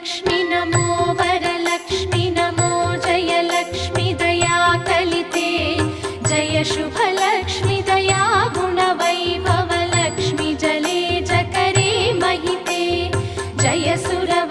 लक्ष्मी नमो वरलक्ष्मी नमो जयलक्ष्मी दया कलिते जय शुभलक्ष्मी दया गुणवैभवलक्ष्मी जले जकरे महिते जय सुरव